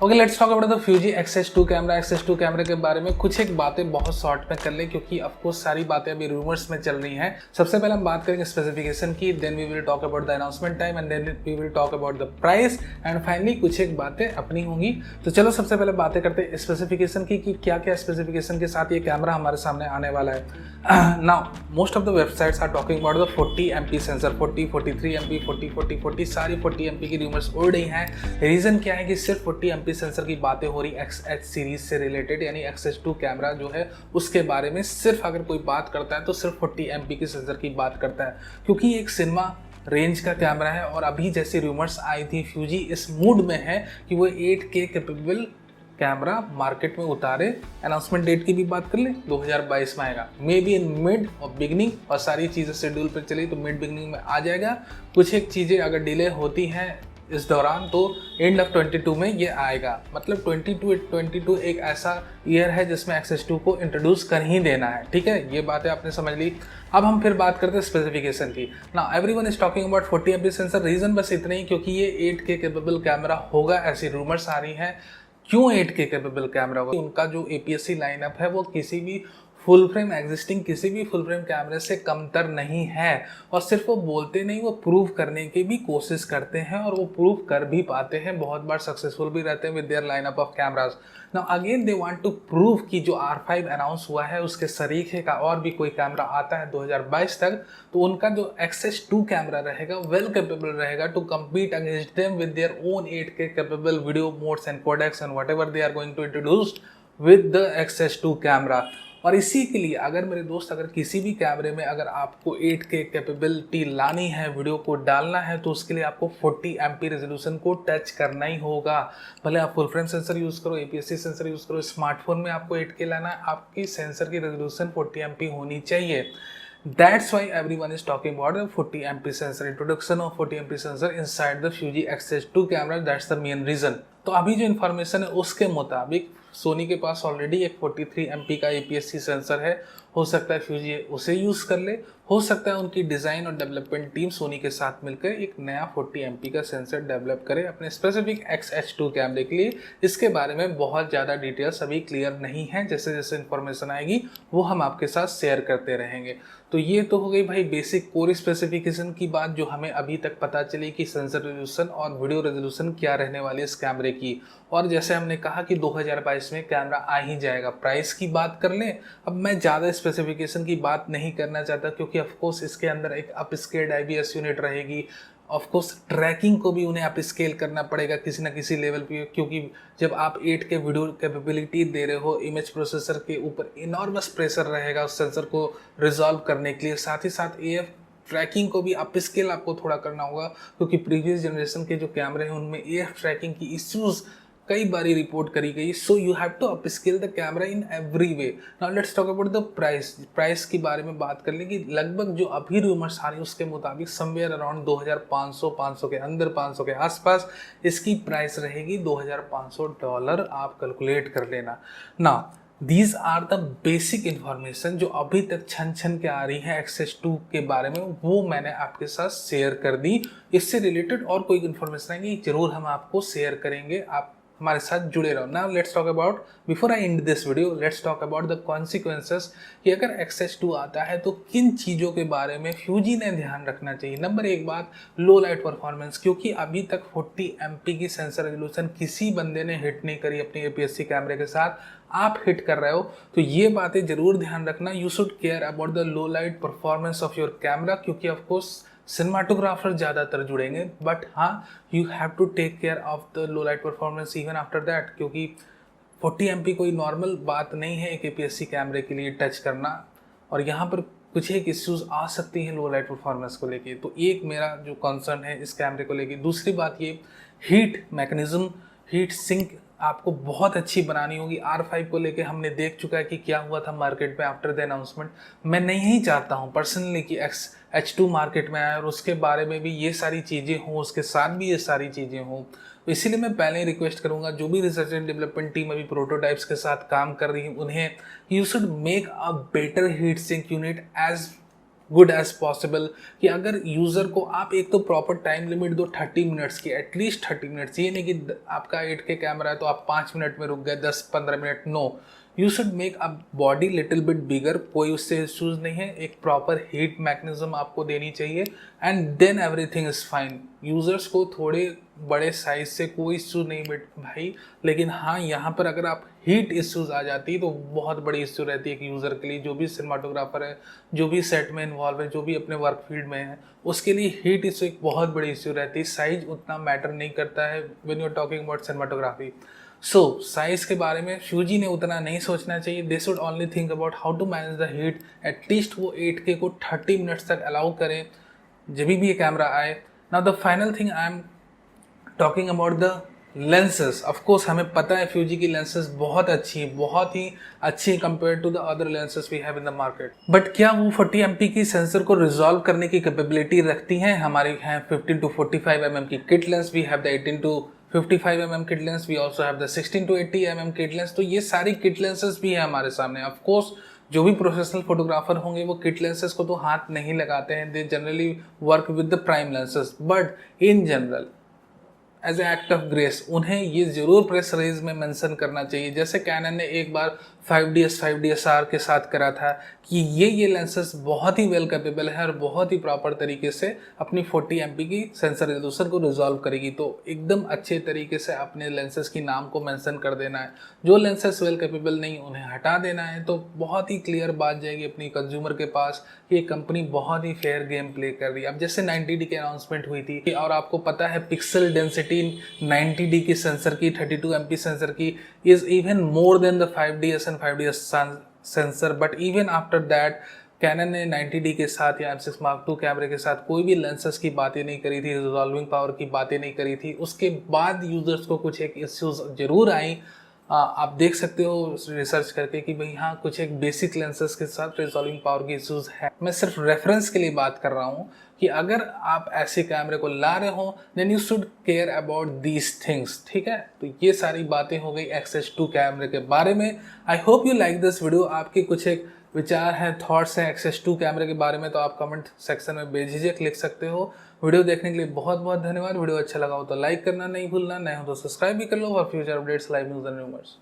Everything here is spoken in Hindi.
Okay, let's talk about the Fuji X-H2 camera. X-H2 कैमरे के बारे में कुछ एक बातें बहुत शॉर्ट में कर लें, क्योंकि ऑफकोर्स सारी बातें अभी रूमर्स में चल रही हैं। सबसे पहले हम बात करेंगे स्पेसिफिकेशन की, then we will talk about the announcement time and then we will talk about the price and finally कुछ एक बातें अपनी होंगी। तो चलो सबसे पहले बातें करते हैं स्पेसिफिकेशन की कि क्या क्या स्पेसिफिकेशन के साथ ये कैमरा हमारे सामने आने वाला है। Now most of the websites are talking about the 40 MP sensor, 40, 43 MP, 40 सारी 40 MP की रूमर्स उड़ रही हैं। रीजन क्या है कि सिर्फ 40 MP सेंसर की बातें हो रही XH सीरीज से रिलेटेड, यानी X-H2 कैमरा जो है उसके बारे में सिर्फ अगर कोई बात करता है तो सिर्फ 40 MP की सेंसर की बात करता है, क्योंकि एक सिनेमा रेंज का कैमरा है। और अभी जैसी रूमर्स आई थी, फ्यूजी इस मूड में है कि वो 8K कैपेबल कैमरा मार्केट में उतारे। अनाउंसमेंट डेट की भी बात कर ले, 2022 में आएगा, मे बी इन मिड और बिगनिंग, और सारी चीज़ें शेड्यूल पर चली तो मिड बिगनिंग में आ जाएगा। कुछ एक चीज़ें अगर डिले होती हैं इस दौरान तो एंड ऑफ 22 में ये आएगा। मतलब 22 एक ऐसा ईयर है जिसमें X-H2 को इंट्रोड्यूस कर ही देना है। ठीक है, ये बातें आपने समझ ली। अब हम फिर बात करते हैं स्पेसिफिकेशन की। ना everyone is talking about 40 MP sensor. Reason बस इतना ही, क्योंकि ये 8K कैपेबल कैमरा होगा, ऐसी रूमर्स आ रही हैं। क्यों 8K कैपेबल कैमरा होगा? उनका जो APS-C लाइनअप है वो किसी भी फुल फ्रेम एग्जिस्टिंग किसी भी फुल फ्रेम कैमरे से कमतर नहीं है। और सिर्फ वो बोलते नहीं, वो प्रूव करने की भी कोशिश करते हैं और वो प्रूव कर भी पाते हैं, बहुत बार सक्सेसफुल भी रहते हैं with their lineup of cameras. Now again they want to prove कि जो R5 अनाउंस हुआ है उसके सरीखे का और भी कोई कैमरा आता है 2022 तक, तो उनका जो X-H2 कैमरा रहेगा वेल कैपेबल रहेगा to compete against them with their own 8K capable video modes and codecs and whatever they are going to introduce with the X-H2 camera. और इसी के लिए अगर मेरे दोस्त, अगर किसी भी कैमरे में अगर आपको 8K कैपेबिलिटी लानी है, वीडियो को डालना है, तो उसके लिए आपको 40 MP रेजोल्यूशन को टच करना ही होगा। भले आप फुल फ्रेम सेंसर यूज़ करो, APS-C सेंसर यूज़ करो, स्मार्टफोन में आपको 8K लाना है, आपकी सेंसर की रेजोल्यूशन 40 MP होनी चाहिए। That's why everyone is talking about the 40 MP sensor, introduction of 40 MP sensor inside the Fuji X-H2 camera. That's the main reason. तो अभी जो इन्फॉर्मेशन है उसके मुताबिक सोनी के पास ऑलरेडी एक 43 MP का APS-C सेंसर है। हो सकता है फ्यूजी उसे यूज़ कर ले, हो सकता है उनकी डिज़ाइन और डेवलपमेंट टीम सोनी के साथ मिलकर एक नया 40 MP का सेंसर डेवलप करे अपने स्पेसिफिक X-H2 कैमरे के लिए। इसके बारे में बहुत ज़्यादा डिटेल्स अभी क्लियर नहीं है, जैसे जैसे इन्फॉर्मेशन आएगी वो हम आपके साथ शेयर करते रहेंगे। तो ये तो हो गई भाई बेसिक कोर स्पेसिफिकेशन की बात, जो हमें अभी तक पता चली कि सेंसर रेजोल्यूशन और वीडियो रेजोल्यूशन क्या रहने वाली है इस कैमरे की। और जैसे हमने कहा कि 2022 में कैमरा आ ही जाएगा। प्राइस की बात कर लें, अब मैं ज़्यादा स्पेसिफिकेशन की बात नहीं करना चाहता, क्योंकि ऑफकोर्स इसके अंदर एक अपस्केल्ड IBS यूनिट रहेगी। ऑफकोर्स ट्रैकिंग को भी उन्हें अपस्केल करना पड़ेगा किसी ना किसी लेवल पे, क्योंकि जब आप 8K वीडियो कैपेबिलिटी दे रहे हो, इमेज प्रोसेसर के ऊपर इनॉर्मस प्रेशर रहेगा उस सेंसर को रिजॉल्व करने के लिए। साथ ही साथ AF ट्रैकिंग को भी अपस्केल आपको थोड़ा करना होगा, क्योंकि प्रीवियस जनरेशन के जो कैमरे हैं उनमें AF ट्रैकिंग की इश्यूज कई बारी रिपोर्ट करी गई। So you have to upscale the camera in every way. Now let's talk about the price. Price की बारे में बात कर लेंगे। लगभग जो अभी रूमर्स आ रही है उसके मुताबिक समवेयर अराउंड 2500, 500 के अंदर, 500 के आसपास इसकी प्राइस रहेगी। $2500 आप कैलकुलेट कर लेना ना। These are the basic information जो अभी तक छन छन के आ रही है X-H2 के बारे में, वो मैंने आपके साथ शेयर कर दी। इससे रिलेटेड और कोई इन्फॉर्मेशन आएगी जरूर हम आपको शेयर करेंगे। आप हमारे साथ जुड़े रहो। Now let's talk about, before I and this video, let's talk about the consequences कि अगर X-H2 आता है तो किन चीज़ों के बारे में फ्यूजी ने ध्यान रखना चाहिए। नंबर एक बात, लो लाइट परफॉर्मेंस, क्योंकि अभी तक 40 MP की सेंसर रेजोल्यूशन किसी बंदे ने हिट नहीं करी अपनी APS-C कैमरे के साथ। आप हिट कर रहे हो तो ये बातें जरूर ध्यान रखना। You should care about the low light performance of your camera, क्योंकि ऑफकोर्स सिनेमाटोग्राफर ज़्यादातर जुड़ेंगे, बट हाँ you have to take care of the low light performance even after that, क्योंकि 40 MP कोई नॉर्मल बात नहीं है एक APS-C कैमरे के लिए टच करना। और यहाँ पर कुछ एक इश्यूज आ सकती हैं लो लाइट परफॉर्मेंस को लेके। तो एक मेरा जो कंसर्न है इस कैमरे को लेके। दूसरी बात ये, हीट मैकेनिज्म, हीट सिंक आपको बहुत अच्छी बनानी होगी। R5 को लेके हमने देख चुका है कि क्या हुआ था मार्केट में आफ्टर द अनाउंसमेंट। मैं नहीं चाहता हूँ पर्सनली कि X-H2 मार्केट में आए और उसके बारे में भी ये सारी चीज़ें हों, उसके साथ भी ये सारी चीज़ें हों। तो इसीलिए मैं पहले ही रिक्वेस्ट करूँगा जो भी रिसर्च एंड डेवलपमेंट टीम अभी प्रोटोटाइप्स के साथ काम कर रही है, उन्हें you should make a better heat sink unit as good as possible कि अगर यूज़र को आप एक तो प्रॉपर टाइम लिमिट दो 30 मिनट्स की, एटलीस्ट 30 मिनट्स। ये नहीं कि आपका 8K कैमरा है तो आप 5 मिनट में रुक गए, 10-15 minute, no. You should make a body little bit bigger, कोई उससे इशूज़ नहीं है। एक प्रॉपर हीट मैकेनिज्म आपको देनी चाहिए and then everything is fine. Users को थोड़े बड़े साइज से कोई इशू नहीं भाई, लेकिन हाँ यहाँ पर अगर आप हीट इश्यूज आ जाती है तो बहुत बड़ी इश्यू रहती है कि यूज़र के लिए, जो भी सिनेमाटोग्राफर है, जो भी सेट में इन्वॉल्व है, जो भी अपने वर्क फील्ड में है, उसके लिए हीट इशू एक बहुत बड़ी इश्यू रहती है। साइज उतना मैटर नहीं करता है when you are talking about cinematography. So size के बारे में फ्यूजी ने उतना नहीं सोचना चाहिए। They should only think about how to manage the heat. At least वो 8K को 30 मिनट्स तक अलाउ करें जब भी ये कैमरा आए। Now the final thing I am talking about the lenses. Of course हमें पता है फ्यूजी की लेंसेज बहुत अच्छी है, बहुत ही अच्छी compare to the other lenses we have in the market. But क्या वो 40 MP की सेंसर को रिजॉल्व करने की कैपेबिलिटी रखती हैं? हमारी हैं 15 to 45 mm की kit lens, we have the 18 to 55 mm kit lens, we also have the 16 to 80 mm kit lens. तो ये सारी किट लेंसेज भी है हमारे सामने। ऑफ कोर्स जो भी प्रोफेशनल फोटोग्राफर होंगे वो किट लेंसेज को तो हाथ नहीं लगाते हैं, they generally work with the prime lenses. But in general as a act of grace उन्हें ये जरूर प्रेस रिलीज में मेंशन करना चाहिए, जैसे कैनन ने एक बार 5DS 5DSR के साथ करा था कि ये लेंसेज बहुत ही वेल कैपेबल है और बहुत ही प्रॉपर तरीके से अपनी 40 MP की सेंसर रेजोल्यूशन को रिजॉल्व करेगी। तो एकदम अच्छे तरीके से अपने लेंसेज की नाम को मेंशन कर देना है। जो लेंसेज वेल कैपेबल नहीं उन्हें हटा देना है। तो बहुत ही क्लियर बात जाएगी अपनी कंज्यूमर के पास कि ये कंपनी बहुत ही फेयर गेम प्ले कर रही है। अब जैसे 90D की अनाउंसमेंट हुई थी और आपको पता है पिक्सल डेंसिटी 90D की सेंसर की, 32 MP सेंसर की is even more than the 5DS and 5DS sensor. But even after that Canon ने 90D के साथ या M6 Mark II कैमरे के साथ कोई भी लेंसेज की बातें नहीं करी थी, रिजॉल्विंग पावर की बातें नहीं करी थी। उसके बाद यूजर्स को कुछ एक इश्यूज जरूर आई। आप देख सकते हो रिसर्च करके कि भाई हाँ कुछ एक बेसिक लेंसेज के साथ रिजॉल्विंग पावर की इश्यूज है। मैं सिर्फ रेफरेंस के लिए बात कर रहा हूँ कि अगर आप ऐसे कैमरे को ला रहे हो then you should care about these things, ठीक है। तो ये सारी बातें हो गई XH2 कैमरे के बारे में। I hope you like this video. आपके कुछ एक विचार हैं, थॉट्स हैं XH2 कैमरे के बारे में तो आप कमेंट सेक्शन में बेझिझक लिख सकते हो। वीडियो देखने के लिए बहुत बहुत धन्यवाद। वीडियो अच्छा लगा हो तो लाइक करना नहीं भूलना, नए हो तो सब्सक्राइब भी कर लो for future updates, live news and rumours.